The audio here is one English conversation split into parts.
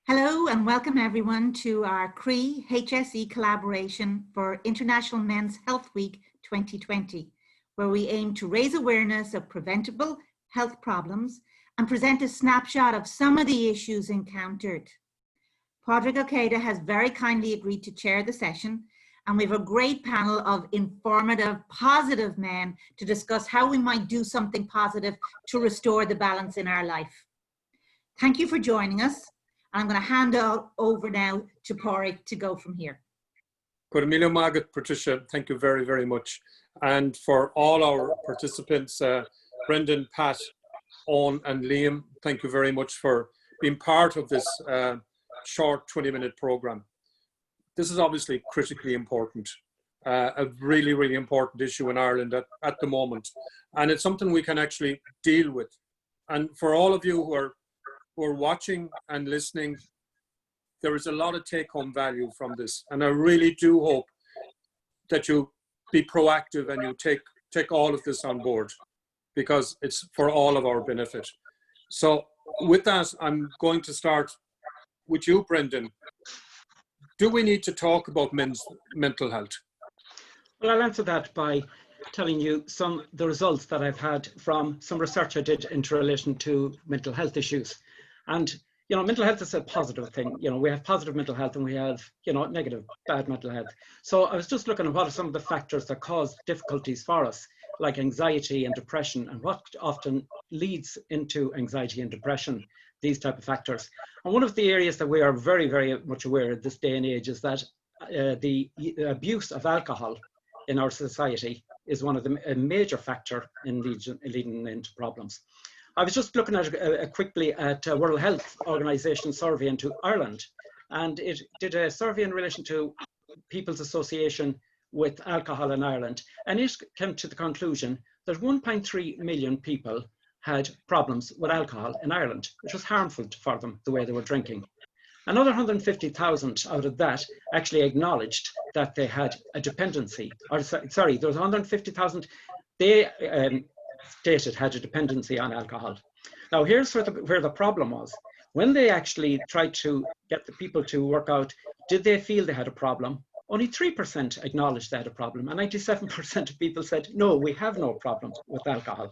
Hello and welcome everyone to our CRE HSE collaboration for International Men's Health Week 2020, where we aim to raise awareness of preventable health problems and present a snapshot of some of the issues encountered. Pádraig has very kindly agreed to chair the session, and we have a great panel of informative, positive men to discuss how we might do something positive to restore the balance in our life. Thank you for joining us. I'm going to hand over now to Pádraig to go from here. Good million Margaret, Patricia, thank you very, very much. And for all our participants, Brendan, Pat, Eoin and Liam, thank you very much for being part of this short 20-minute program. This is obviously critically important, a really, really important issue in Ireland at the moment. And it's something we can actually deal with. And for all of you who are watching and listening, there is a lot of take-home value from this. And I really do hope that you be proactive and you take all of this on board, because it's for all of our benefit. So with that, I'm going to start with you, Brendan. Do we need to talk about men's mental health? Well, I'll answer that by telling you the results that I've had from some research I did in relation to mental health issues. And, you know, mental health is a positive thing. You know, we have positive mental health and we have, you know, negative, bad mental health. So I was just looking at what are some of the factors that cause difficulties for us, like anxiety and depression, and what often leads into anxiety and depression, these type of factors. And one of the areas that we are very, very much aware of this day and age is that the abuse of alcohol in our society is one of a major factor in leading into problems. I was just looking at quickly at World Health Organization survey into Ireland, and it did a survey in relation to people's association with alcohol in Ireland, and it came to the conclusion that 1.3 million people had problems with alcohol in Ireland, which was harmful for them, the way they were drinking. Another 150,000 out of that actually acknowledged that they had a dependency, or sorry, there was 150,000, they stated had a dependency on alcohol. Now here's where the problem was. When they actually tried to get the people to work out, did they feel they had a problem? Only 3% acknowledged they had a problem, and 97% of people said, no, we have no problem with alcohol.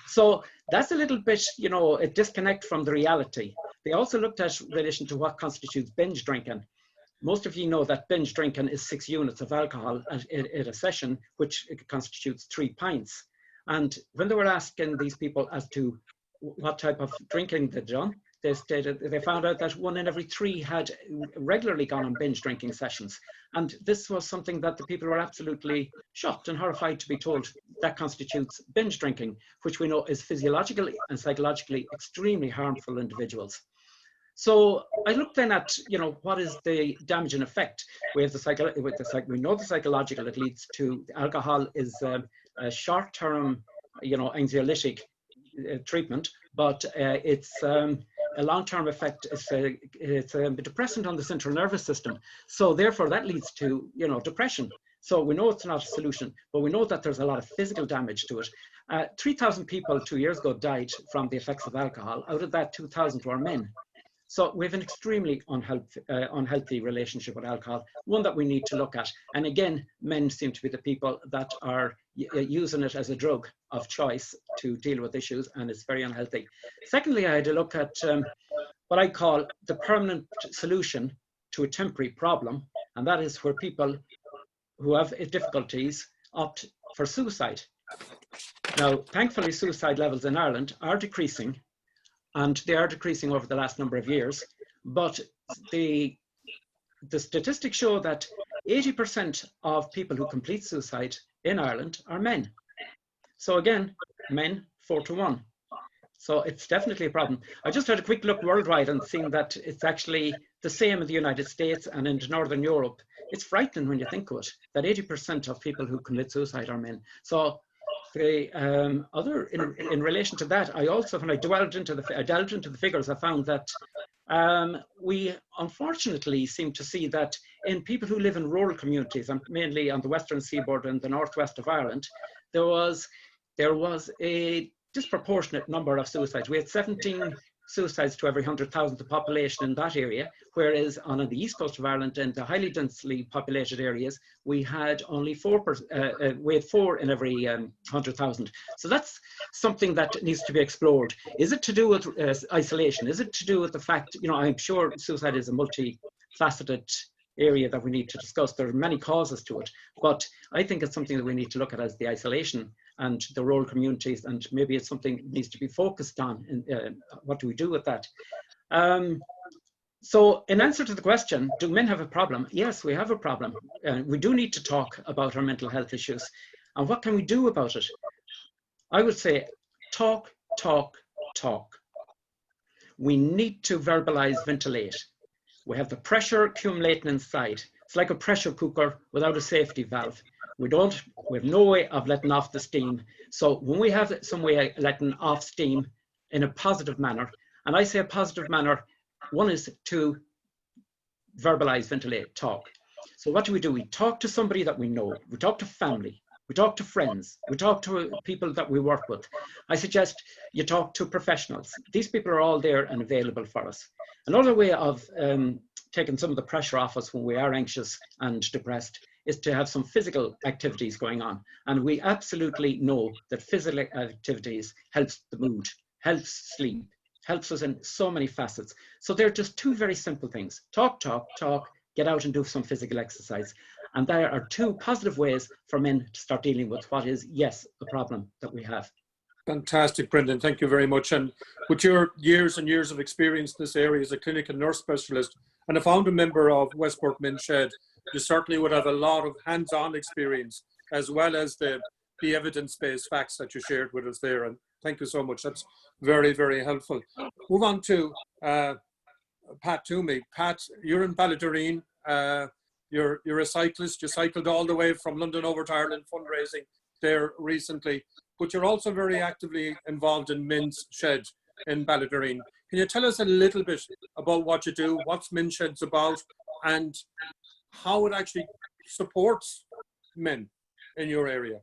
So that's a little bit, you know, a disconnect from the reality. They also looked at relation to what constitutes binge drinking. Most of you know that binge drinking is 6 units of alcohol at a session, which constitutes 3 pints. And when they were asking these people as to what type of drinking they'd done, they found out that 1 in every 3 had regularly gone on binge drinking sessions. And this was something that the people were absolutely shocked and horrified to be told that constitutes binge drinking, which we know is physiologically and psychologically extremely harmful to individuals. So I looked then at, you know, what is the damaging effect? We have we know the psychological it leads to. Alcohol is a short-term, you know, anxiolytic treatment, but it's a long-term effect. It's a depressant on the central nervous system. So therefore that leads to, you know, depression. So we know it's not a solution, but we know that there's a lot of physical damage to it. 3,000 people 2 years ago died from the effects of alcohol. Out of that, 2,000 were men. So we have an extremely unhealthy relationship with alcohol, one that we need to look at. And again, men seem to be the people that are using it as a drug of choice to deal with issues, and it's very unhealthy. Secondly, I had a look at what I call the permanent solution to a temporary problem, and that is where people who have difficulties opt for suicide. Now, thankfully, suicide levels in Ireland are decreasing, and they are decreasing over the last number of years, but the statistics show that 80% of people who complete suicide in Ireland are men. So again, men 4 to 1. So it's definitely a problem. I just had a quick look worldwide and seen that it's actually the same in the United States and in Northern Europe. It's frightening when you think of it, that 80% of people who commit suicide are men. So the in relation to that, I also, when I delved into the figures, I found that we unfortunately seem to see that in people who live in rural communities, and mainly on the western seaboard and the northwest of Ireland, there was a disproportionate number of suicides. We had 17 suicides to every 100,000 the population in that area, whereas on the east coast of Ireland and the highly densely populated areas, we had only 4 in every 100,000. So that's something that needs to be explored. Is it to do with isolation? Is it to do with the fact, you know, I'm sure suicide is a multifaceted area that we need to discuss. There are many causes to it, but I think it's something that we need to look at as the isolation and the rural communities, and maybe it's something that needs to be focused on. What do we do with that? So in answer to the question, do men have a problem? Yes, we have a problem. We do need to talk about our mental health issues. And what can we do about it? I would say talk, talk, talk. We need to verbalize, ventilate. We have the pressure accumulating inside. It's like a pressure cooker without a safety valve. We have no way of letting off the steam. So when we have some way of letting off steam in a positive manner, and I say a positive manner, one is to verbalize, ventilate, talk. So what do? We talk to somebody that we know. We talk to family. We talk to friends. We talk to people that we work with. I suggest you talk to professionals. These people are all there and available for us. Another way of taking some of the pressure off us when we are anxious and depressed is to have some physical activities going on. And we absolutely know that physical activities helps the mood, helps sleep, helps us in so many facets. So they're just two very simple things. Talk, talk, talk, get out and do some physical exercise. And there are two positive ways for men to start dealing with what is, yes, a problem that we have. Fantastic, Brendan. Thank you very much. And with your years and years of experience in this area as a clinical nurse specialist and a founder member of Westport Men's Shed, you certainly would have a lot of hands-on experience as well as the evidence-based facts that you shared with us there. And thank you so much. That's very, very helpful. Move on to Pat Towey. Pat, you're in Ballaghaderreen. You're a cyclist. You cycled all the way from London over to Ireland fundraising there recently. But you're also very actively involved in Men's Shed in Ballaghaderreen. Can you tell us a little bit about what you do, what's Men's Shed's about, and how it actually supports men in your area?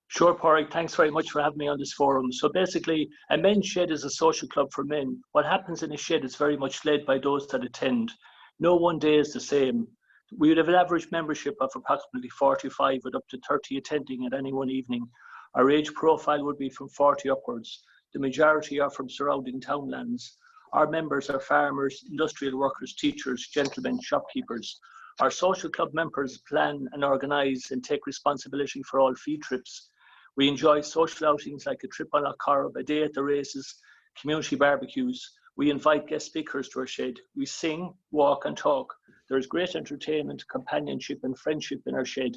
Sure, Pádraig. Thanks very much for having me on this forum. So basically, a men's shed is a social club for men. What happens in a shed is very much led by those that attend. No one day is the same. We would have an average membership of approximately 45 with up to 30 attending at any one evening. Our age profile would be from 40 upwards. The majority are from surrounding townlands. Our members are farmers, industrial workers, teachers, gentlemen, shopkeepers. Our social club members plan and organise and take responsibility for all field trips. We enjoy social outings like a trip on Loch Corrib, a day at the races, community barbecues. We invite guest speakers to our shed. We sing, walk and talk. There is great entertainment, companionship and friendship in our shed.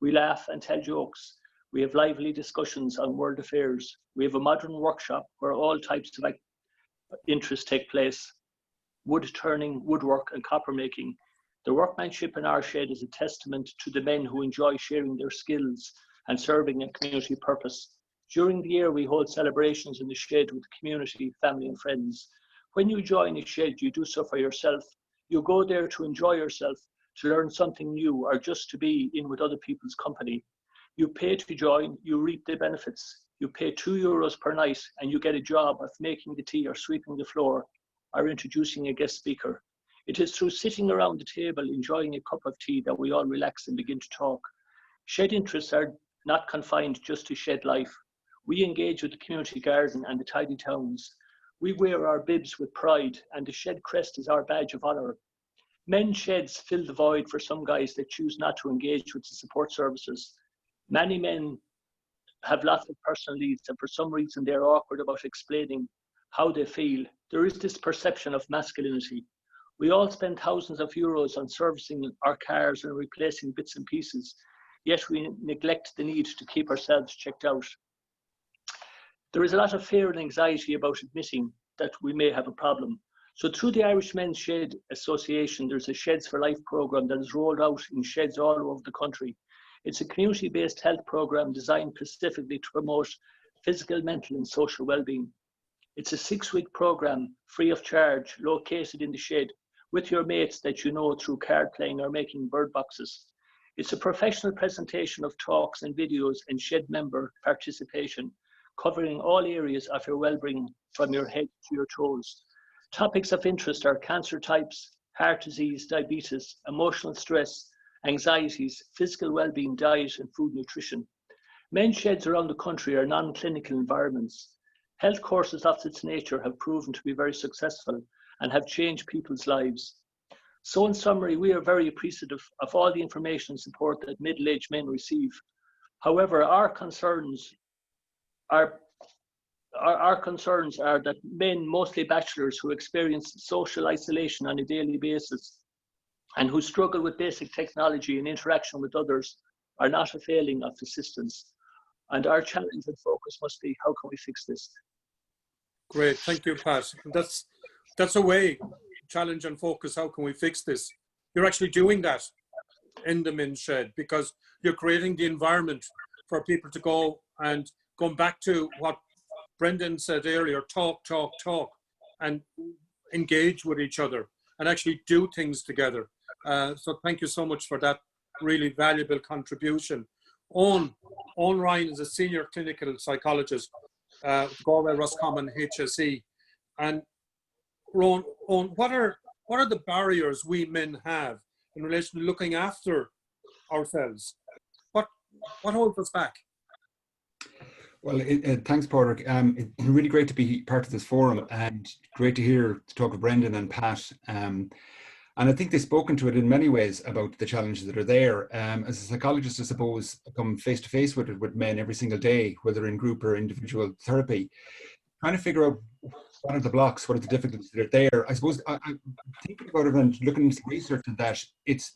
We laugh and tell jokes. We have lively discussions on world affairs. We have a modern workshop where all types of interests take place. Wood turning, woodwork and copper making. The workmanship in our shed is a testament to the men who enjoy sharing their skills and serving a community purpose. During the year, we hold celebrations in the shed with community, family and friends. When you join a shed, you do so for yourself. You go there to enjoy yourself, to learn something new, or just to be in with other people's company. You pay to join, you reap the benefits. You pay €2 per night and you get a job of making the tea or sweeping the floor or introducing a guest speaker. It is through sitting around the table enjoying a cup of tea that we all relax and begin to talk. Shed interests are not confined just to shed life. We engage with the community garden and the tidy towns. We wear our bibs with pride and the shed crest is our badge of honour. Men's sheds fill the void for some guys that choose not to engage with the support services. Many men have lots of personal needs and for some reason they're awkward about explaining how they feel. There is this perception of masculinity. We all spend thousands of euros on servicing our cars and replacing bits and pieces, yet we neglect the need to keep ourselves checked out. There is a lot of fear and anxiety about admitting that we may have a problem. So through the Irish Men's Shed Association, there's a Sheds for Life program that is rolled out in sheds all over the country. It's a community-based health program designed specifically to promote physical, mental and social well-being. It's a 6-week program, free of charge, located in the shed with your mates that you know through card playing or making bird boxes. It's a professional presentation of talks and videos and shed member participation, covering all areas of your well-being from your head to your toes. Topics of interest are cancer types, heart disease, diabetes, emotional stress, anxieties, physical well-being, diet and food nutrition. Men's sheds around the country are non-clinical environments. Health courses of its nature have proven to be very successful and have changed people's lives. So in summary, we are very appreciative of all the information and support that middle-aged men receive. However, our concerns are that men, mostly bachelors, who experience social isolation on a daily basis and who struggle with basic technology and interaction with others, are not availing of assistance. And our challenge and focus must be, how can we fix this? Great, thank you, Pat. That's a way, challenge and focus, how can we fix this? You're actually doing that in the men's shed, because you're creating the environment for people to go, and going back to what Brendan said earlier, talk, and engage with each other and actually do things together. So thank you so much for that really valuable contribution. Owen Ryan is a senior clinical psychologist, Galway, Roscommon, HSE. And Owen, what are the barriers we men have in relation to looking after ourselves? What holds us back? Well, thanks, Pádraig. It's really great to be part of this forum, and great to talk with Brendan and Pat. And I think they've spoken to it in many ways about the challenges that are there. As a psychologist, I suppose, I come face to face with it with men every single day, whether in group or individual therapy, trying to figure out what are the blocks, what are the difficulties that are there. I suppose I'm thinking about it and looking into research on that.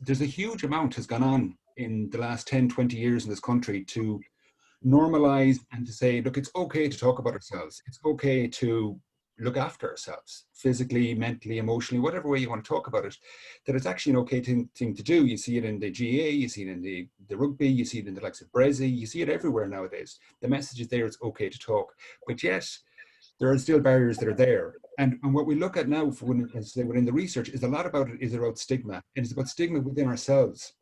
There's a huge amount has gone on in the last 10, 20 years in this country to normalize and to say, look, it's okay to talk about ourselves. It's okay to look after ourselves, physically, mentally, emotionally, whatever way you want to talk about it, that it's actually an okay thing to do. You see it in the GA, you see it in the rugby, you see it in the likes of Brezzy, you see it everywhere nowadays. The message is there, it's okay to talk. But yet, there are still barriers that are there. And what we look at now within the research is a lot about it is about stigma. And it's about stigma within ourselves.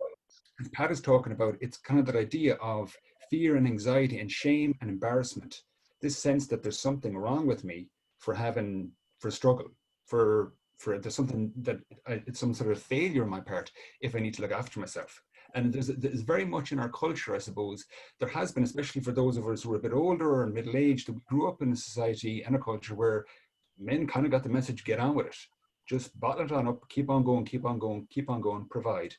As Pat is talking about, it's kind of that idea of fear and anxiety and shame and embarrassment. This sense that there's something wrong with me for struggle, for there's something that it's some sort of failure on my part if I need to look after myself. And there's very much in our culture, I suppose, there has been, especially for those of us who are a bit older and middle-aged, that we grew up in a society and a culture where men kind of got the message, get on with it. Just bottle it on up, keep on going, provide.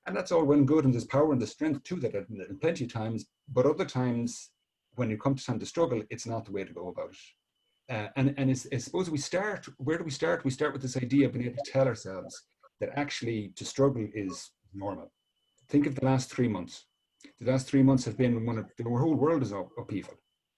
And that's all well and good, and there's power and the strength to that in plenty of times, but other times when you come to time to struggle, it's not the way to go about it. And I suppose where do we start? We start with this idea of being able to tell ourselves that actually to struggle is normal. Think of the last 3 months. The last 3 months have been the whole world is upheaval.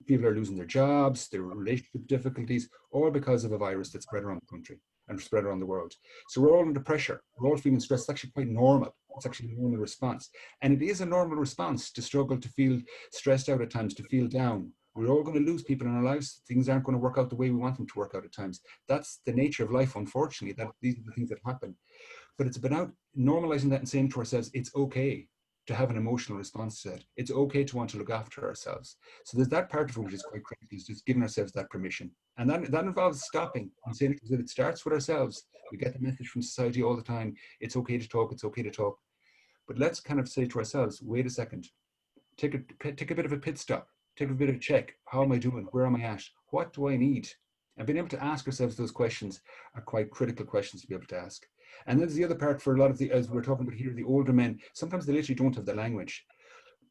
People are losing their jobs, their relationship difficulties, all because of a virus that spread around the country and spread around the world. So we're all under pressure. We're all feeling stressed. It's actually quite normal. It's actually a normal response. And it is a normal response to struggle, to feel stressed out at times, to feel down. We're all going to lose people in our lives. Things aren't going to work out the way we want them to work out at times. That's the nature of life, unfortunately. These are the things that happen. But it's about normalizing that and saying to ourselves, it's okay to have an emotional response to that. It's okay to want to look after ourselves. So there's that part of it which is quite critical, is just giving ourselves that permission. And that involves stopping and saying that it starts with ourselves. We get the message from society all the time, it's okay to talk, it's okay to talk. But let's kind of say to ourselves, wait a second, take a bit of a pit stop, take a bit of a check. How am I doing? Where am I at? What do I need? And being able to ask ourselves those questions are quite critical questions to be able to ask. And then there's the other part for a lot of as we're talking about here, the older men, sometimes they literally don't have the language.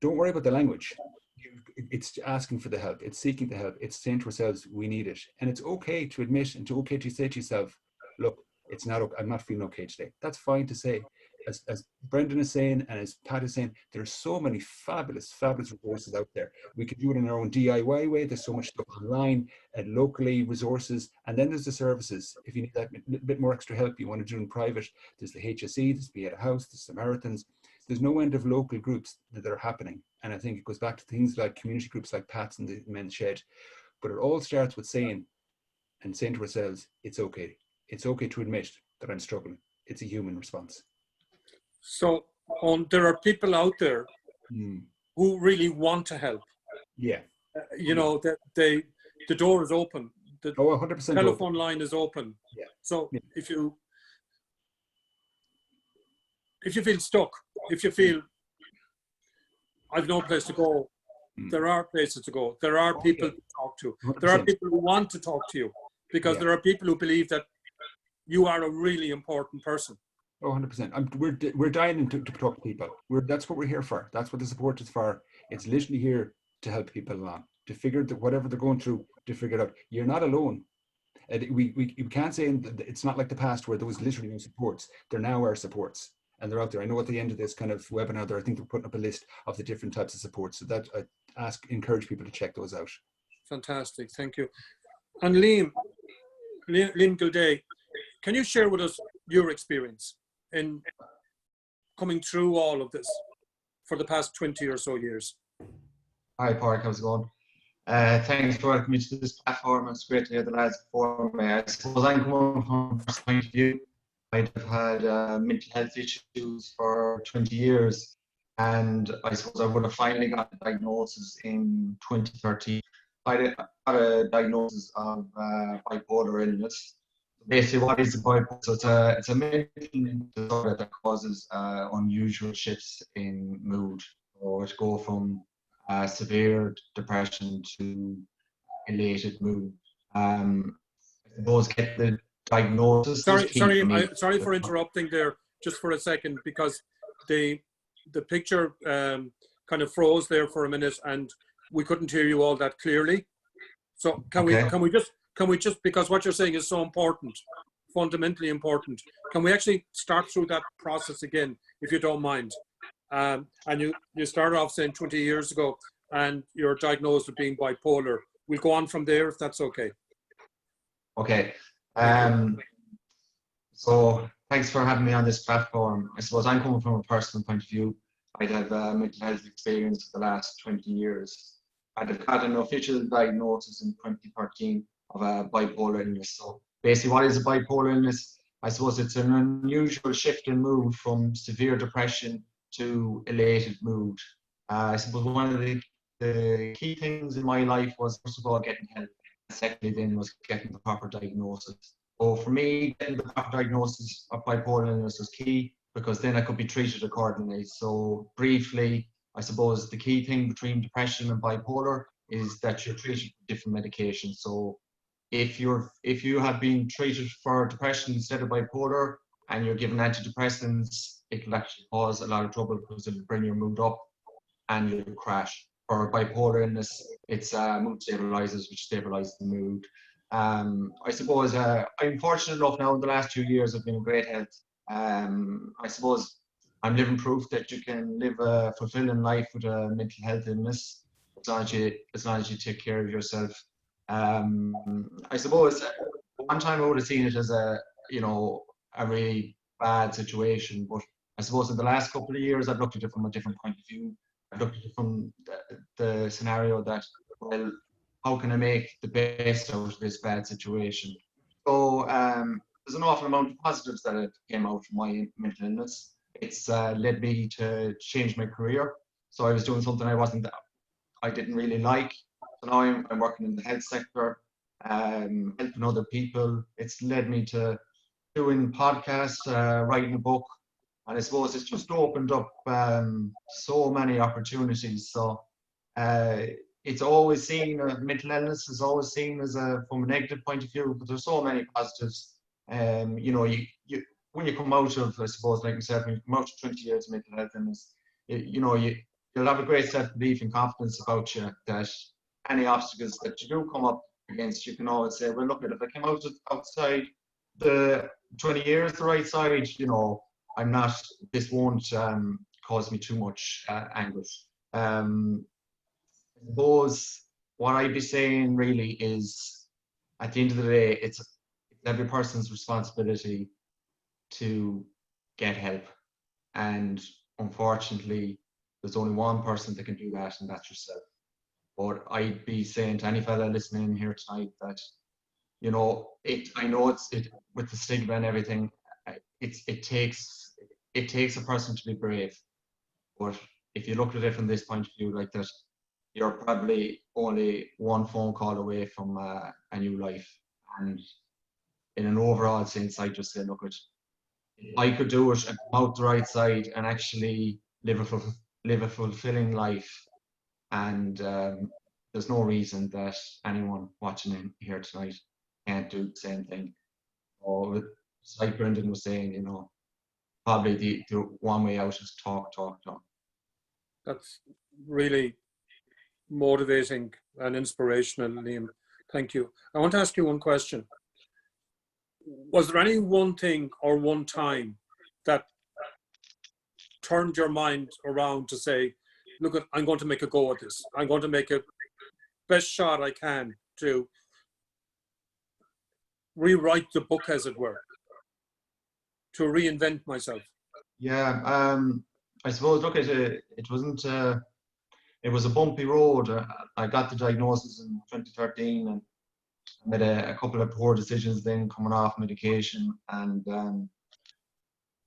Don't worry about the language. It's asking for the help. It's seeking the help. It's saying to ourselves, we need it. And it's okay to admit and okay to say to yourself, look, it's not okay. I'm not feeling okay today. That's fine to say. As Brendan is saying and as Pat is saying, there's so many fabulous resources out there. We could do it in our own DIY way. There's so much stuff online and locally resources. And then there's the services. If you need that bit more extra help, you want to do it in private, there's the HSE, there's Be at a House, there's Samaritans. There's no end of local groups that are happening. And I think it goes back to things like community groups like Pat's and the Men's Shed. But it all starts with saying to ourselves, it's okay. It's okay to admit that I'm struggling. It's a human response. So there are people out there who really want to help. Yeah. You know, that the door is open. the 100% telephone line is open. Yeah. So Yeah. if you feel stuck, if you feel I've no place to go, there are places to go. There are people to talk to. 100%. There are people who want to talk to you, because there are people who believe that you are a really important person. 100%. We're dying to talk to people. That's what we're here for. That's what the support is for. It's literally here to help people along, to figure that whatever they're going through, to figure it out. You're not alone. We can't say it's not like the past where there was literally no supports. There now are supports, and they're out there. I know at the end of this kind of webinar there, I think they're putting up a list of the different types of supports. So that I encourage people to check those out. Fantastic, thank you. And Liam Gildea, can you share with us your experience in coming through all of this for the past 20 or so years? Hi, Pádraig, how's it going? Thanks for welcoming me to this platform. It's great to hear the lads before me. I suppose I'm coming from a point of view. I've had mental health issues for 20 years, and I suppose I would have finally got a diagnosis in 2013. I got a diagnosis of bipolar illness. Basically, what is bipolar? So it's a mental disorder that causes unusual shifts in mood, or to go from severe depression to elated mood. I suppose get the diagnosis. Sorry for interrupting there just for a second, because the picture kind of froze there for a minute and we couldn't hear you all that clearly. So can we just because what you're saying is so important, fundamentally important, can we actually start through that process again, if you don't mind? And you started off saying 20 years ago and you're diagnosed with being bipolar. We'll go on from there if that's okay. Okay. So thanks for having me on this platform. I suppose I'm coming from a personal point of view. I'd have mental health experience for the last 20 years. I'd have had an official diagnosis in 2013 of a bipolar illness. So basically, what is a bipolar illness? I suppose it's an unusual shift in mood from severe depression to elated mood. I suppose one of the key things in my life was, first of all, getting help. Secondly, then was getting the proper diagnosis. So for me, getting the proper diagnosis of bipolar illness was key, because then I could be treated accordingly. So briefly, I suppose the key thing between depression and bipolar is that you're treated with different medications. So if you have been treated for depression instead of bipolar and you're given antidepressants, it will actually cause a lot of trouble because it'll bring your mood up and you'll crash. For bipolar illness, it's mood stabilizers, which stabilize the mood. I suppose I'm fortunate enough now in the last 2 years I've been in great health. I suppose I'm living proof that you can live a fulfilling life with a mental health illness as long as you take care of yourself. I suppose one time I would have seen it as a really bad situation, but I suppose in the last couple of years I've looked at it from a different point of view. I've looked at it from the scenario that, well, how can I make the best out of this bad situation? So there's an awful amount of positives that came out from my mental illness. It's led me to change my career. So I was doing something I didn't really like. So now I'm working in the health sector, helping other people. It's led me to doing podcasts, writing a book. And I suppose it's just opened up so many opportunities. So it's always seen, mental illness is always seen as from a negative point of view, but there's so many positives. When you come out of, I suppose, like yourself, when you come out of 20 years of mental health illness, you'll have a great self-belief and confidence about you that any obstacles that you do come up against, you can always say, well, look, if I came outside the 20 years, the right side, this won't cause me too much anguish. I suppose what I'd be saying really is, at the end of the day, it's every person's responsibility to get help. And unfortunately, there's only one person that can do that, and that's yourself. But I'd be saying to any fella listening here tonight that, I know it's with the stigma and everything, it takes a person to be brave. But if you look at it from this point of view like that, you're probably only one phone call away from a new life. And in an overall sense, I just said, look, if I could do it and come out the right side and actually live a fulfilling life, and there's no reason that anyone watching in here tonight can't do the same thing. Or like Brendan was saying, you know, probably the one way out is talk. That's really motivating and inspirational, Liam. Thank you. I want to ask you one question. Was there any one thing or one time that turned your mind around to say, look, I'm going to make a go at this. I'm going to make a best shot I can to rewrite the book, as it were, to reinvent myself? Yeah, I suppose, look, it wasn't, it was a bumpy road. I got the diagnosis in 2013 and made a couple of poor decisions then coming off medication. And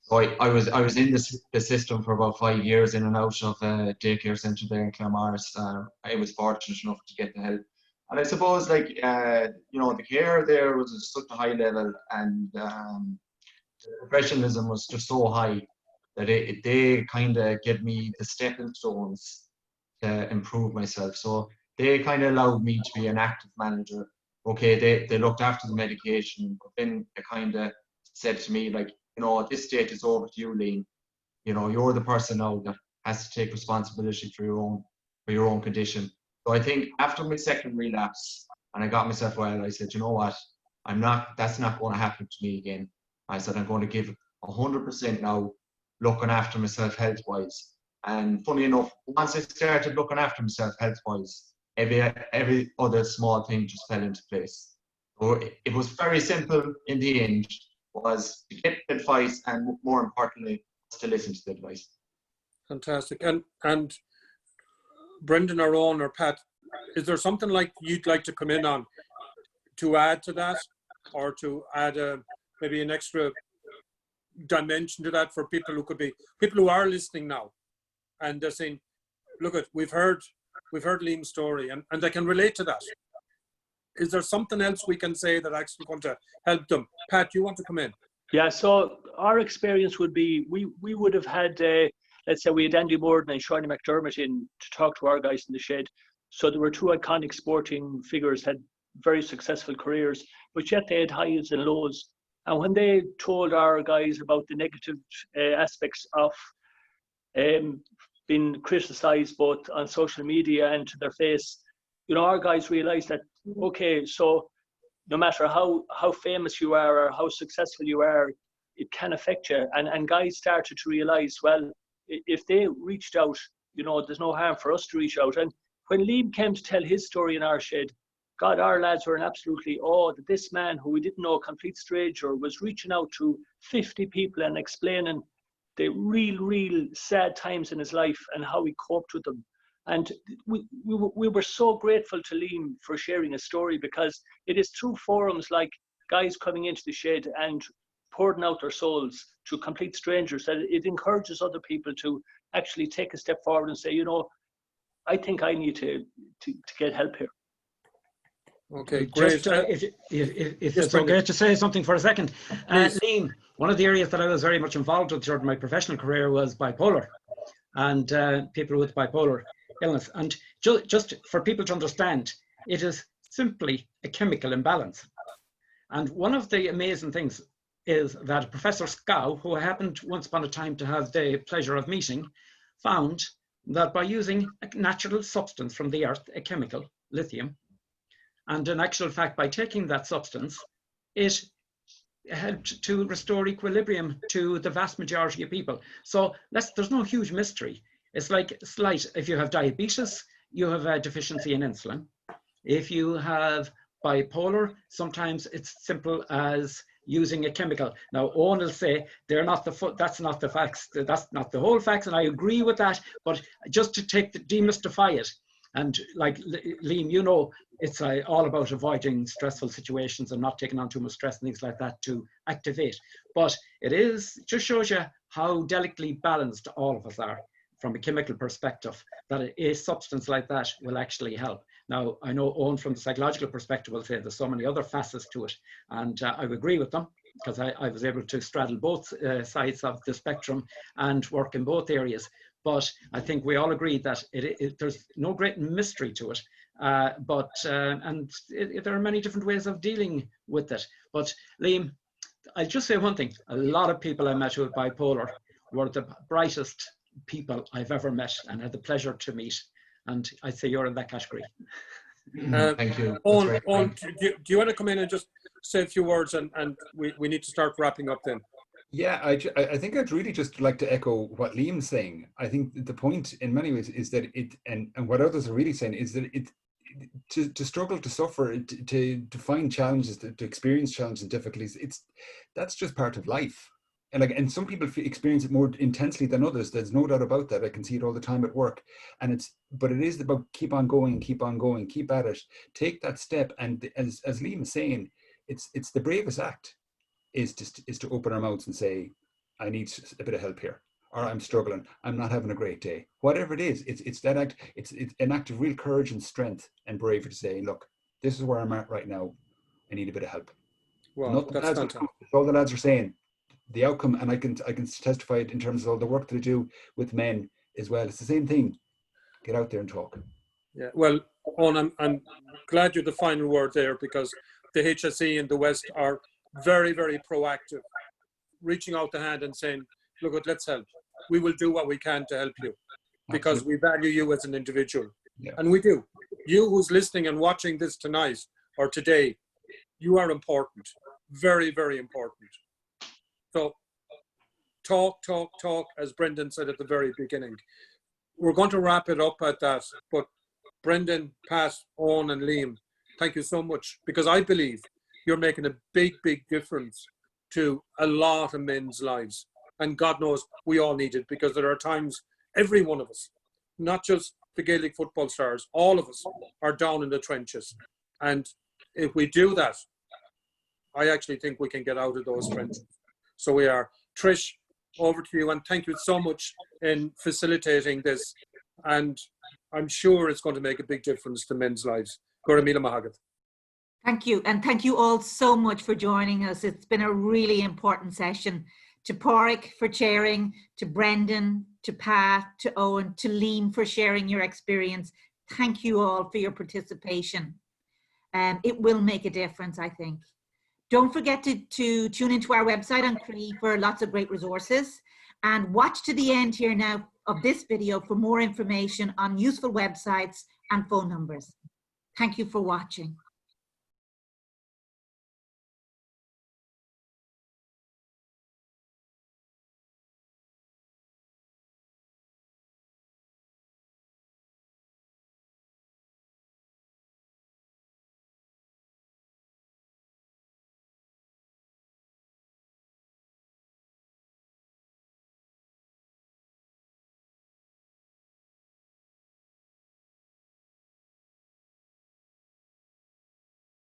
so I was in the system for about 5 years, in and out of a daycare centre there in Claremorris. I was fortunate enough to get the help. And I suppose, like, you know, the care there was at such a high level, and the professionalism was just so high that they kind of gave me the stepping stones to improve myself. So they kind of allowed me to be an active manager. Okay, they looked after the medication, but then they kind of said to me, like, you know, this stage is over to you, Liam. You know, you're the person now that has to take responsibility for your own condition. So I think after my second relapse and I got myself well, I said, you know what, that's not going to happen to me again. I said, I'm going to give 100% now, looking after myself health-wise. And funny enough, once I started looking after myself health-wise, every other small thing just fell into place. So it was very simple in the end, was to get advice, and more importantly, to listen to the advice. Fantastic. And Brendan or Eoin or Pat, is there something like you'd like to come in on to add to that, or to add maybe an extra dimension to that for people who are listening now and they're saying, look, we've heard Liam's story and they can relate to that. Is there something else we can say that actually going to help them? Pat, you want to come in? Yeah, so our experience would be, we would have had, let's say we had Andy Morden and Shirley McDermott in to talk to our guys in the shed. So there were two iconic sporting figures, had very successful careers, but yet they had highs and lows. And when they told our guys about the negative aspects of being criticised both on social media and to their face, you know, our guys realised that, okay, so no matter how famous you are or how successful you are, it can affect you. And guys started to realise, well, if they reached out, you know, there's no harm for us to reach out. And when Liam came to tell his story in our shed, God, our lads were in absolutely awe that this man, who we didn't know, a complete stranger, was reaching out to 50 people and explaining the real sad times in his life and how he coped with them. And we were so grateful to Liam for sharing his story, because it is through forums like guys coming into the shed and pouring out their souls to complete strangers that it encourages other people to actually take a step forward and say, you know, I think I need to get help here. Okay, great. Just, if it's okay to say something for a second. Liam, one of the areas that I was very much involved with during my professional career was bipolar and people with bipolar illness. And just for people to understand, it is simply a chemical imbalance. And one of the amazing things is that Professor Scow, who I happened once upon a time to have the pleasure of meeting, found that by using a natural substance from the earth, a chemical, lithium, and in actual fact, by taking that substance, it helped to restore equilibrium to the vast majority of people. So there's no huge mystery. It's like slight, if you have diabetes, you have a deficiency in insulin. If you have bipolar, sometimes it's simple as using a chemical. Now, Eoin will say that's not the facts, that's not the whole facts, and I agree with that, but just to demystify it, and like Liam, you know, it's all about avoiding stressful situations and not taking on too much stress and things like that to activate. But it just shows you how delicately balanced all of us are from a chemical perspective, that a substance like that will actually help. Now, I know Eoin from the psychological perspective will say there's so many other facets to it, and I would agree with them, because I was able to straddle both sides of the spectrum and work in both areas. But I think we all agree that there's no great mystery to it. There are many different ways of dealing with it. But Liam, I'll just say one thing. A lot of people I met who are bipolar were the brightest people I've ever met and had the pleasure to meet. And I'd say you're in that category. Thank you. Eoin, do you want to come in and just say a few words, and we need to start wrapping up then? Yeah, I think I'd really just like to echo what Liam's saying. I think the point in many ways is that and what others are really saying is that to struggle, to suffer, to find challenges, to experience challenges and difficulties, that's just part of life. And some people experience it more intensely than others. There's no doubt about that. I can see it all the time at work. But it is about keep on going, keep at it, take that step. And as Liam is saying, it's the bravest act is to open our mouths and say, I need a bit of help here, or I'm struggling, I'm not having a great day. Whatever it is, it's that act. It's an act of real courage and strength and bravery to say, look, this is where I'm at right now. I need a bit of help. Well, that's fantastic. All the lads are saying. The outcome, and I can testify it in terms of all the work that I do with men as well. It's the same thing. Get out there and talk. Yeah, well, Eoin, I'm glad you're the final word there, because the HSE in the West are very, very proactive, reaching out the hand and saying, look, let's help. We will do what we can to help you, because Absolutely. We value you as an individual. Yeah. And we do. You who's listening and watching this tonight or today, you are important. Very, very important. So talk, as Brendan said at the very beginning. We're going to wrap it up at that. But Brendan, Pat, Eoin and Liam, thank you so much, because I believe you're making a big, big difference to a lot of men's lives. And God knows we all need it, because there are times, every one of us, not just the Gaelic football stars, all of us are down in the trenches. And if we do that, I actually think we can get out of those trenches. So we are. Trish, over to you, and thank you so much in facilitating this. And I'm sure it's going to make a big difference to men's lives. Thank you. And thank you all so much for joining us. It's been a really important session. To Pádraig for chairing, to Brendan, to Pat, to Eoin, to Liam for sharing your experience. Thank you all for your participation. It will make a difference, I think. Don't forget to tune into our website on Cree for lots of great resources, and watch to the end here now of this video for more information on useful websites and phone numbers. Thank you for watching.